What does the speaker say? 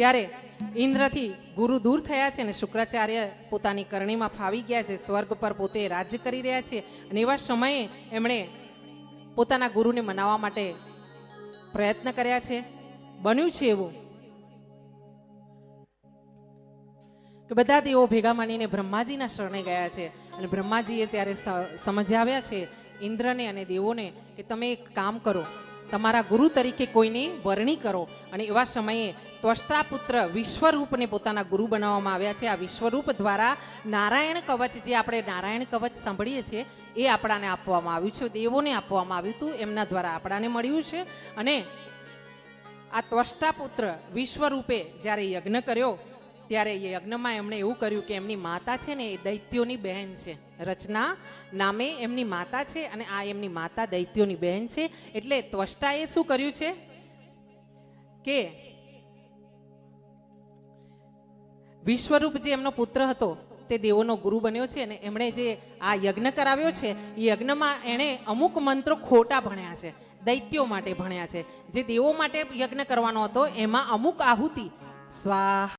ત્યારે ઇન્દ્રથી ગુરુ દૂર થયા છે અને શુક્રાચાર્ય પોતાની કરણીમાં ફાવી ગયા છે, સ્વર્ગ પર પોતે રાજ્ય કરી રહ્યા છે. અને એવા સમયે એમણે પોતાના ગુરુને મનાવવા માટે પ્રયત્ન કર્યા છે. બન્યું છે એવું કે બધા દેવો ભેગા મળીને બ્રહ્માજીના શરણે ગયા છે અને બ્રહ્માજીએ ત્યારે સમજાવ્યા છે ઇન્દ્રને અને દેવોને કે તમે એક કામ કરો, તમારા ગુરુ તરીકે કોઈની વરણી કરો. અને એવા સમયે ત્વષ્ટા પુત્ર વિશ્વરૂપને પોતાના ગુરુ બનાવવામાં આવ્યા છે. આ વિશ્વરૂપ દ્વારા નારાયણ કવચ, જે આપણે નારાયણ કવચ સાંભળીએ છીએ, એ આપણાને આપવામાં આવ્યું છે, દેવોને આપવામાં આવ્યું હતું, એમના દ્વારા આપણાને મળ્યું છે. અને આ ત્વષ્ટા પુત્ર વિશ્વરૂપે જ્યારે યજ્ઞ કર્યો ત્યારે એ યજ્ઞમાં એમણે એવું કર્યું કે એમની માતા છે ને એ દૈત્યોની બહેન છે. રચના નામે એમની માતા છે અને આ એમની માતા દૈત્યોની બહેન છે. એટલે ત્વષ્ટાએ શું કર્યું છે કે વિશ્વરૂપ જે એમનો પુત્ર હતો તે દેવોનો ગુરુ બન્યો છે અને એમણે જે આ યજ્ઞ કરાવ્યો છે એ યજ્ઞમાં એણે અમુક મંત્રો ખોટા ભણ્યા છે, દૈત્યો માટે ભણ્યા છે. જે દેવો માટે યજ્ઞ કરવાનો હતો એમાં અમુક આહુતિ સ્વાહ